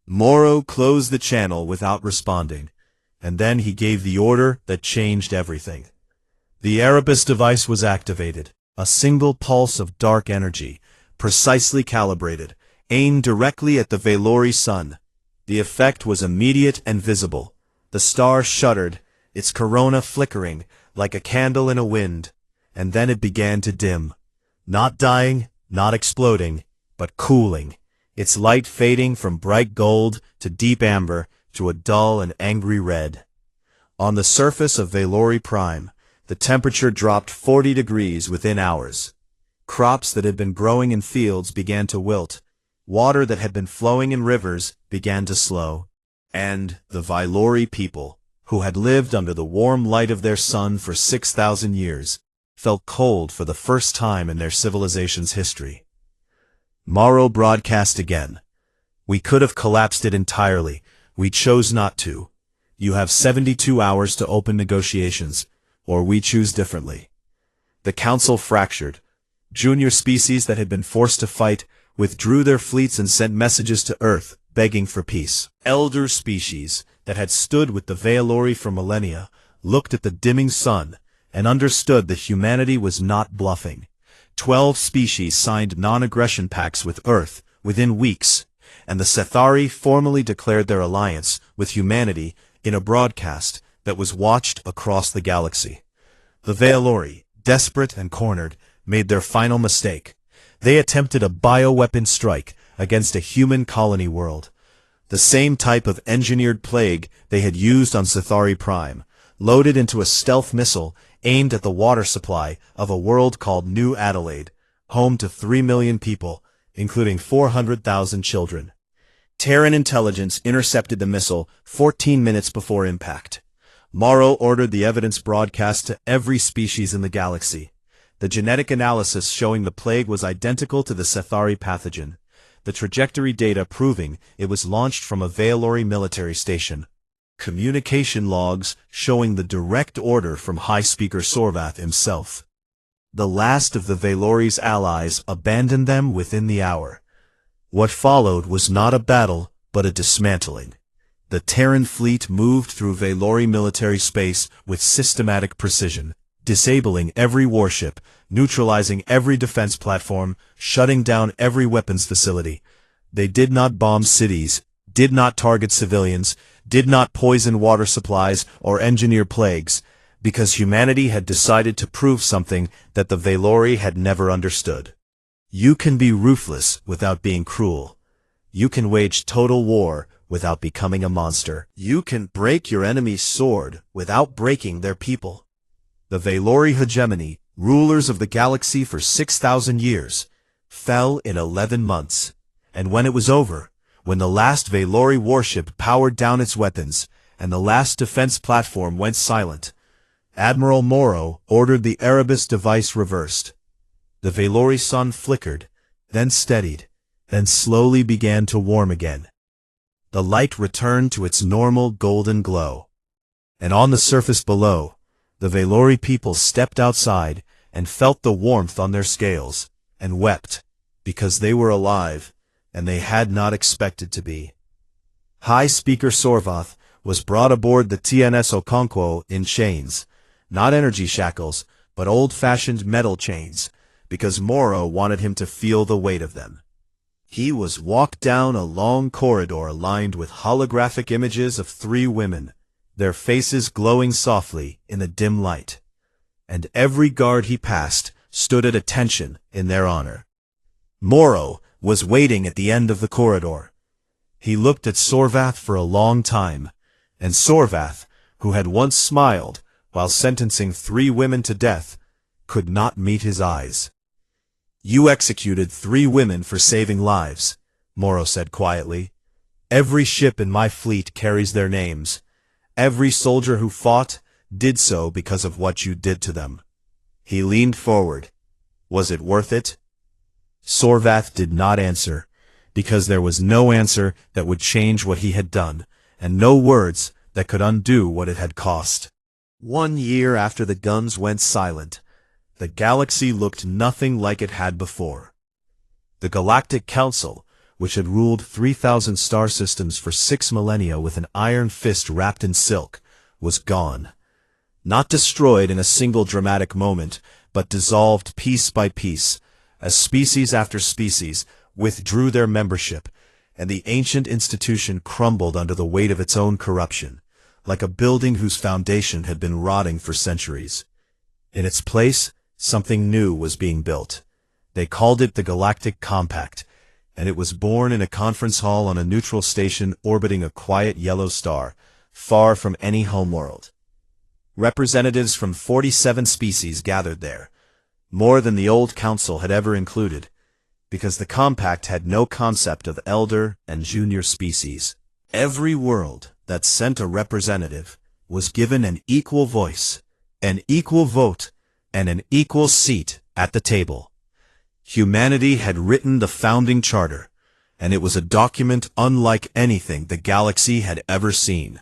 Morrow closed the channel without responding, and then he gave the order that changed everything. The Erebus device was activated, a single pulse of dark energy, precisely calibrated, aimed directly at the Valori sun. The effect was immediate and visible. The star shuddered, its corona flickering like a candle in a wind, and then it began to dim. Not dying, not exploding, but cooling, its light fading from bright gold to deep amber to a dull and angry red. On the surface of Valori Prime, the temperature dropped 40 degrees within hours. Crops that had been growing in fields began to wilt. Water that had been flowing in rivers began to slow. And the Valori people, who had lived under the warm light of their sun for 6,000 years, felt cold for the first time in their civilization's history. Morrow broadcast again. "We could have collapsed it entirely. We chose not to. You have 72 hours to open negotiations, or we choose differently." The Council fractured. Junior species that had been forced to fight withdrew their fleets and sent messages to Earth, begging for peace. Elder species that had stood with the Valori for millennia looked at the dimming sun and understood that humanity was not bluffing. 12 species signed non-aggression pacts with Earth within weeks, and the Sethari formally declared their alliance with humanity in a broadcast that was watched across the galaxy. The Valori, desperate and cornered, made their final mistake. They attempted a bioweapon strike against a human colony world. The same type of engineered plague they had used on Sethari Prime, loaded into a stealth missile aimed at the water supply of a world called New Adelaide, home to 3 million people, including 400,000 children. Terran intelligence intercepted the missile 14 minutes before impact. Morrow ordered the evidence broadcast to every species in the galaxy. the genetic analysis showing the plague was identical to the Cathari pathogen, the trajectory data proving it was launched from a Valori military station. Communication logs showing the direct order from High Speaker Sorvath himself. The last of the Valori's allies abandoned them within the hour. What followed was not a battle, but a dismantling. The Terran fleet moved through Valori military space with systematic precision, disabling every warship, neutralizing every defense platform, shutting down every weapons facility. They did not bomb cities, did not target civilians, did not poison water supplies or engineer plagues, because humanity had decided to prove something that the Valori had never understood. You can be ruthless without being cruel. You can wage total war without becoming a monster. You can break your enemy's sword without breaking their people. The Valori hegemony, rulers of the galaxy for 6,000 years, fell in 11 months. And when it was over, when the last Valori warship powered down its weapons, and the last defense platform went silent, Admiral Morrow ordered the Erebus device reversed. The Valori sun flickered, then steadied, then slowly began to warm again. The light returned to its normal golden glow. And on the surface below, the Valori people stepped outside and felt the warmth on their scales, and wept, because they were alive, and they had not expected to be. High Speaker Sorvath was brought aboard the TNS Okonkwo in chains, not energy shackles, but old-fashioned metal chains, because Morrow wanted him to feel the weight of them. He was walked down a long corridor lined with holographic images of 3 women, their faces glowing softly in the dim light. And every guard he passed stood at attention in their honor. Morrow was waiting at the end of the corridor. He looked at Sorvath for a long time, and Sorvath, who had once smiled while sentencing 3 women to death, could not meet his eyes. "You executed 3 women for saving lives," Morrow said quietly. "Every ship in my fleet carries their names. Every soldier who fought did so because of what you did to them." He leaned forward. "Was it worth it?" Sorvath did not answer, because there was no answer that would change what he had done, and no words that could undo what it had cost. 1 year after the guns went silent, the galaxy looked nothing like it had before. The Galactic Council, which had ruled 3,000 star systems for 6 millennia with an iron fist wrapped in silk, was gone. Not destroyed in a single dramatic moment, but dissolved piece by piece, as species after species withdrew their membership, and the ancient institution crumbled under the weight of its own corruption, like a building whose foundation had been rotting for centuries. In its place, something new was being built. They called it the Galactic Compact, and it was born in a conference hall on a neutral station orbiting a quiet yellow star, far from any homeworld. Representatives from 47 species gathered there, more than the old council had ever included, because the compact had no concept of elder and junior species. Every world that sent a representative was given an equal voice, an equal vote, and an equal seat at the table. Humanity had written the founding charter, and it was a document unlike anything the galaxy had ever seen.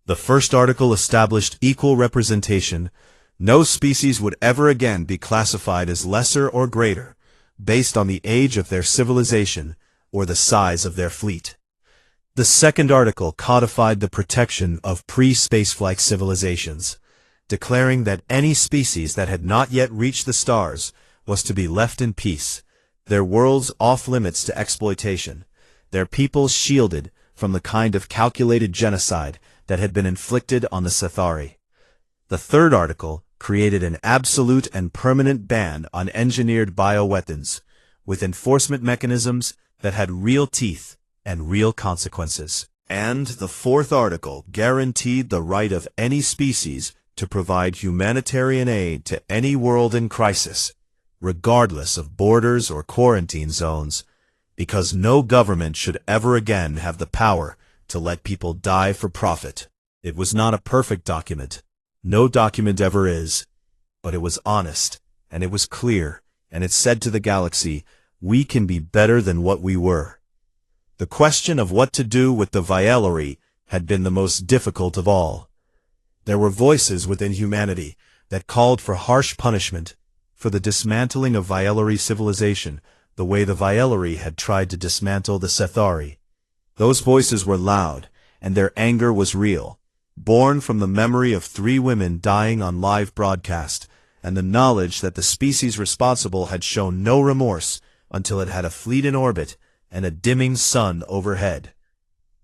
The first article established equal representation. No species would ever again be classified as lesser or greater, based on the age of their civilization or the size of their fleet. The second article codified the protection of pre-spaceflight civilizations, declaring that any species that had not yet reached the stars was to be left in peace, their worlds off-limits to exploitation, their peoples shielded from the kind of calculated genocide that had been inflicted on the Cathari. The third article created an absolute and permanent ban on engineered bioweapons, with enforcement mechanisms that had real teeth and real consequences. And the fourth article guaranteed the right of any species to provide humanitarian aid to any world in crisis, regardless of borders or quarantine zones, because no government should ever again have the power to let people die for profit. It was not a perfect document. No document ever is, but it was honest and it was clear, and it said to the galaxy, "We can be better than what we were." The question of what to do with the Vialori had been the most difficult of all. There were voices within humanity that called for harsh punishment, for the dismantling of Vialori civilization, the way the Vialori had tried to dismantle the Sethari. Those voices were loud, and their anger was real, born from the memory of 3 women dying on live broadcast, and the knowledge that the species responsible had shown no remorse until it had a fleet in orbit and a dimming sun overhead.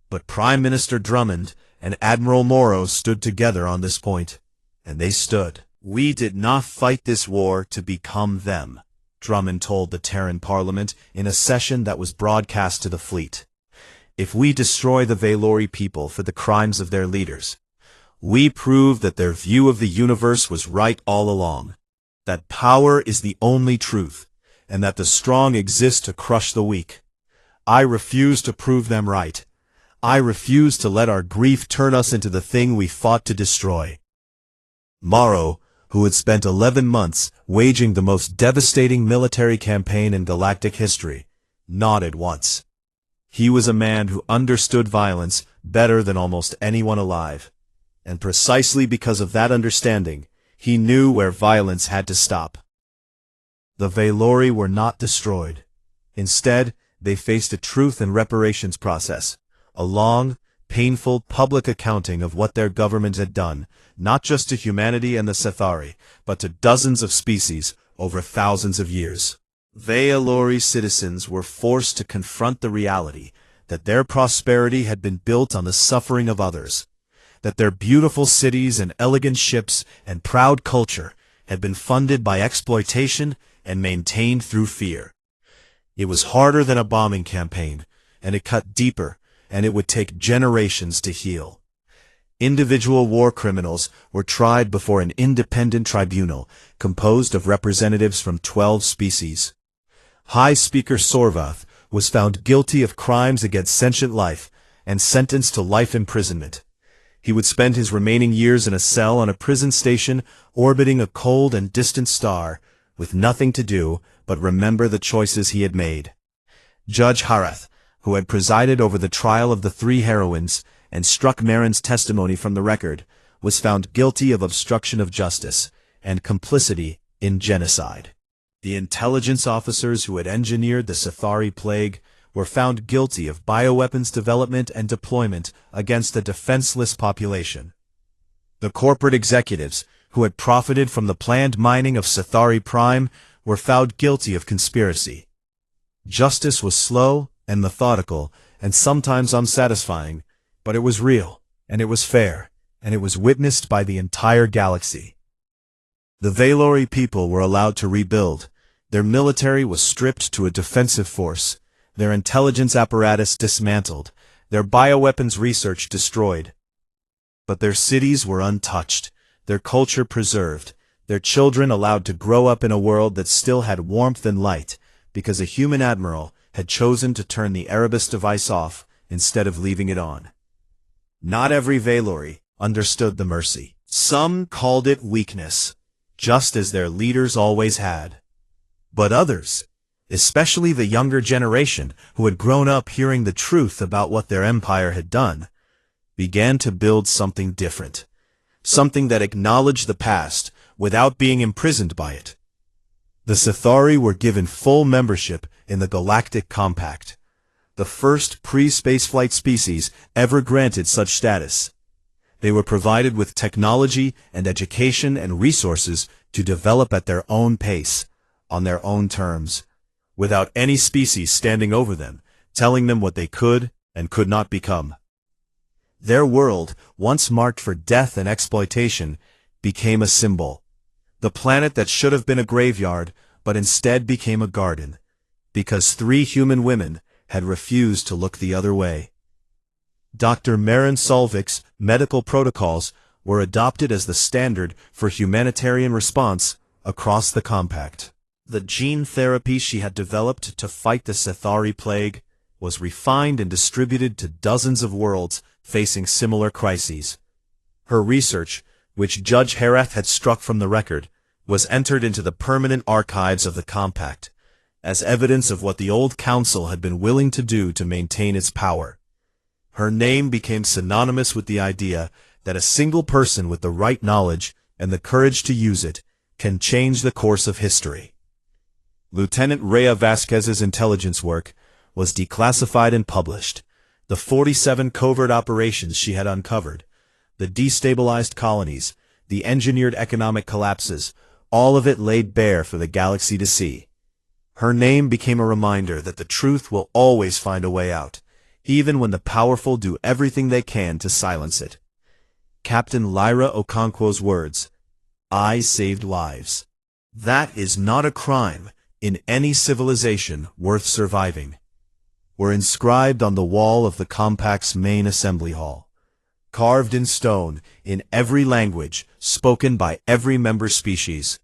But Prime Minister Drummond and Admiral Morrow stood together on this point, and they stood. "We did not fight this war to become them," Drummond told the Terran Parliament in a session that was broadcast to the fleet. "If we destroy the Valori people for the crimes of their leaders, we prove that their view of the universe was right all along, that power is the only truth, and that the strong exist to crush the weak. I refuse to prove them right. I refuse to let our grief turn us into the thing we fought to destroy." Morrow, who had spent 11 months waging the most devastating military campaign in galactic history, nodded once. He was a man who understood violence better than almost anyone alive, and precisely because of that understanding, he knew where violence had to stop. The Valori were not destroyed. Instead, they faced a truth and reparations process, a long, painful public accounting of what their government had done, not just to humanity and the Sethari, but to dozens of species over thousands of years. Valori citizens were forced to confront the reality that their prosperity had been built on the suffering of others, that their beautiful cities and elegant ships and proud culture had been funded by exploitation and maintained through fear. It was harder than a bombing campaign, and it cut deeper, and it would take generations to heal. Individual war criminals were tried before an independent tribunal composed of representatives from 12 species. High Speaker Sorvath was found guilty of crimes against sentient life and sentenced to life imprisonment. He would spend his remaining years in a cell on a prison station orbiting a cold and distant star, with nothing to do but remember the choices he had made. Judge Harath, who had presided over the trial of the 3 heroines and struck Marin's testimony from the record, was found guilty of obstruction of justice and complicity in genocide. The intelligence officers who had engineered the Sethari plague were found guilty of bioweapons development and deployment against a defenseless population. The corporate executives, who had profited from the planned mining of Sethari Prime, were found guilty of conspiracy. Justice was slow and methodical and sometimes unsatisfying, but it was real, and it was fair, and it was witnessed by the entire galaxy. The Valori people were allowed to rebuild. Their military was stripped to a defensive force, their intelligence apparatus dismantled, their bioweapons research destroyed. But their cities were untouched, their culture preserved, their children allowed to grow up in a world that still had warmth and light, because a human admiral had chosen to turn the Erebus device off instead of leaving it on. Not every Valori understood the mercy. Some called it weakness, just as their leaders always had. But others, especially the younger generation who had grown up hearing the truth about what their empire had done, began to build something different, something that acknowledged the past without being imprisoned by it. The Sethari were given full membership in the Galactic Compact, the first pre-spaceflight species ever granted such status. They were provided with technology and education and resources to develop at their own pace, on their own terms, without any species standing over them, telling them what they could and could not become. Their world, once marked for death and exploitation, became a symbol. The planet that should have been a graveyard, but instead became a garden, because 3 human women had refused to look the other way. Dr. Marin Solvik's medical protocols were adopted as the standard for humanitarian response across the compact. The gene therapy she had developed to fight the Sethari plague was refined and distributed to dozens of worlds facing similar crises. Her research, which Judge Harath had struck from the record, was entered into the permanent archives of the Compact, as evidence of what the old council had been willing to do to maintain its power. Her name became synonymous with the idea that a single person with the right knowledge and the courage to use it can change the course of history. Lieutenant Rhea Vasquez's intelligence work was declassified and published. The 47 covert operations she had uncovered, the destabilized colonies, the engineered economic collapses, all of it laid bare for the galaxy to see. Her name became a reminder that the truth will always find a way out, even when the powerful do everything they can to silence it. Captain Lyra Okonkwo's words, "I saved lives. That is not a crime in any civilization worth surviving," were inscribed on the wall of the Compact's main assembly hall, carved in stone in every language spoken by every member species,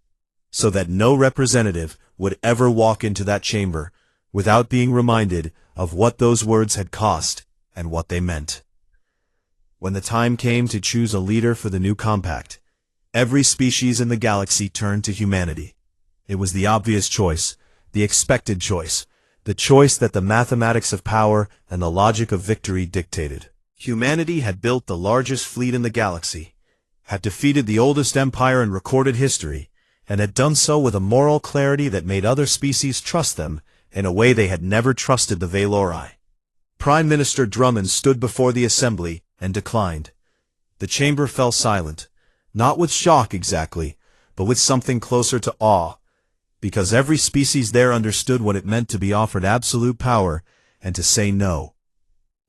so that no representative would ever walk into that chamber without being reminded of what those words had cost and what they meant. When the time came to choose a leader for the new Compact, every species in the galaxy turned to humanity. It was the obvious choice, the expected choice, the choice that the mathematics of power and the logic of victory dictated. Humanity had built the largest fleet in the galaxy, had defeated the oldest empire in recorded history, and had done so with a moral clarity that made other species trust them in a way they had never trusted the Valori. Prime Minister Drummond stood before the assembly and declined. The chamber fell silent, not with shock exactly, but with something closer to awe, because every species there understood what it meant to be offered absolute power and to say no.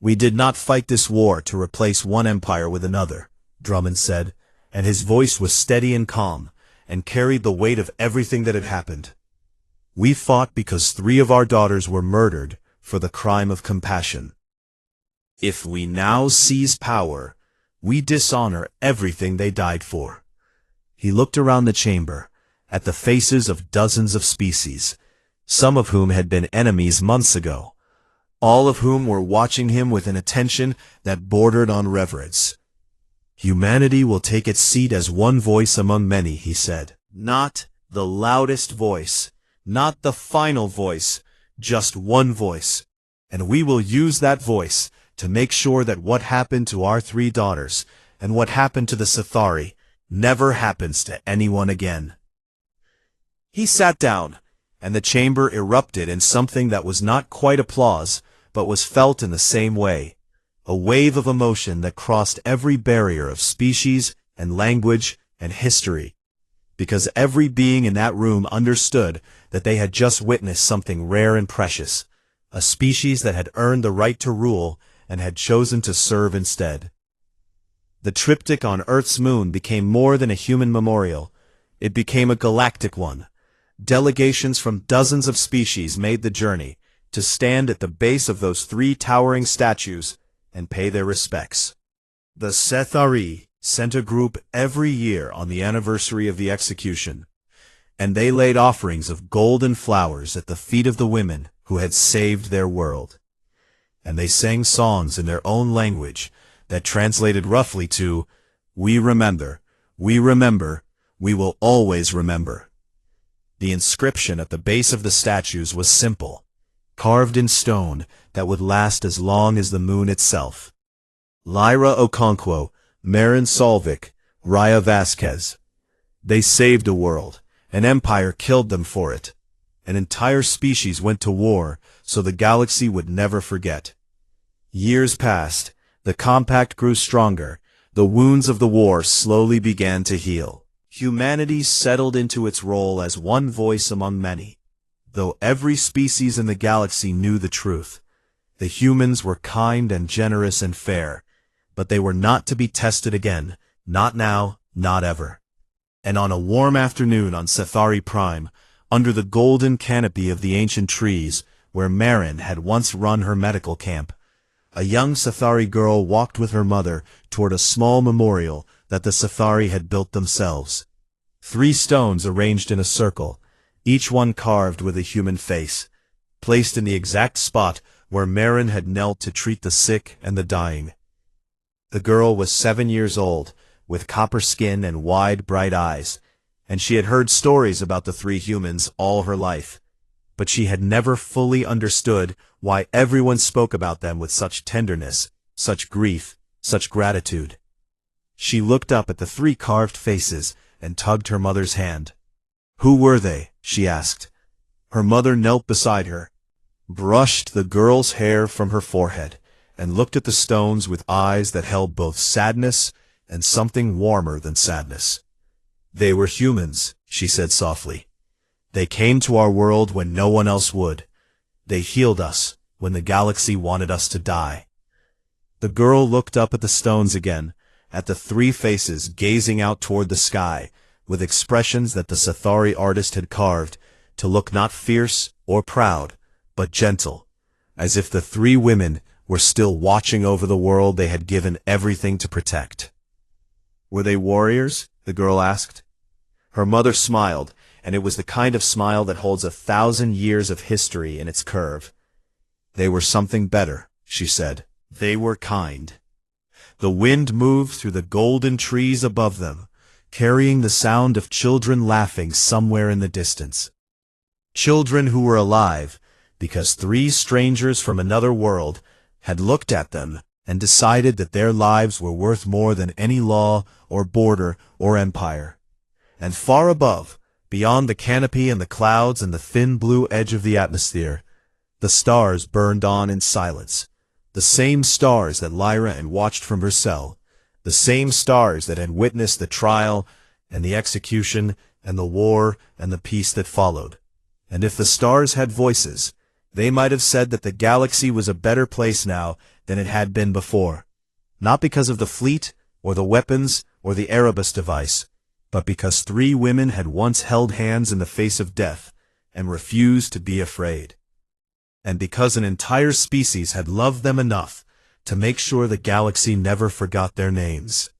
"We did not fight this war to replace one empire with another," Drummond said, and his voice was steady and calm, and carried the weight of everything that had happened. "We fought because 3 of our daughters were murdered for the crime of compassion. If we now seize power, we dishonor everything they died for." He looked around the chamber, at the faces of dozens of species, some of whom had been enemies months ago, all of whom were watching him with an attention that bordered on reverence. "Humanity will take its seat as one voice among many," he said. "Not the loudest voice, not the final voice, just one voice. And we will use that voice to make sure that what happened to our 3 daughters and what happened to the Sithari never happens to anyone again." He sat down, and the chamber erupted in something that was not quite applause, but was felt in the same way, a wave of emotion that crossed every barrier of species and language and history, because every being in that room understood that they had just witnessed something rare and precious, a species that had earned the right to rule and had chosen to serve instead. The triptych on Earth's moon became more than a human memorial. It became a galactic one. Delegations from dozens of species made the journey to stand at the base of those 3 towering statues and pay their respects. The Sithari sent a group every year on the anniversary of the execution, and they laid offerings of gold and flowers at the feet of the women who had saved their world. And they sang songs in their own language that translated roughly to, we remember, we will always remember." The inscription at the base of the statues was simple, carved in stone that would last as long as the moon itself. Lyra Okonkwo, Marin Solvik, Rhea Vasquez. They saved a world. An empire killed them for it. An entire species went to war so the galaxy would never forget. Years passed. The Compact grew stronger. The wounds of the war slowly began to heal. Humanity settled into its role as one voice among many. Though every species in the galaxy knew the truth. The humans were kind and generous and fair, but they were not to be tested again, not now, not ever. And on a warm afternoon on Sithari Prime, under the golden canopy of the ancient trees, where Marin had once run her medical camp, a young Sithari girl walked with her mother toward a small memorial that the Sithari had built themselves. 3 stones arranged in a circle, each one carved with a human face, placed in the exact spot where Marin had knelt to treat the sick and the dying. The girl was 7 years old, with copper skin and wide, bright eyes. and she had heard stories about the three humans all her life, but she had never fully understood why everyone spoke about them with such tenderness, such grief, such gratitude. She looked up at the three carved faces and tugged her mother's hand. "Who were they?" she asked. Her mother knelt beside her, brushed the girl's hair from her forehead, and looked at the stones with eyes that held both sadness and something warmer than sadness. "They were humans," she said softly. "They came to our world when no one else would. They healed us when the galaxy wanted us to die." The girl looked up at the stones again, at the three faces gazing out toward the sky, with expressions that the Sithari artist had carved, to look not fierce or proud, but gentle, as if the three women were still watching over the world they had given everything to protect. "Were they warriors?" the girl asked. Her mother smiled, and it was the kind of smile that holds 1,000 years of history in its curve. "They were something better," she said. "They were kind." The wind moved through the golden trees above them, carrying the sound of children laughing somewhere in the distance. Children who were alive, because three strangers from another world had looked at them and decided that their lives were worth more than any law or border or empire. And far above, beyond the canopy and the clouds and the thin blue edge of the atmosphere, the stars burned on in silence, the same stars that Lyra had watched from her cell, the same stars that had witnessed the trial and the execution and the war and the peace that followed. And if the stars had voices, they might have said that the galaxy was a better place now than it had been before, not because of the fleet or the weapons or the Erebus device, but because three women had once held hands in the face of death and refused to be afraid. And because an entire species had loved them enough to make sure the galaxy never forgot their names.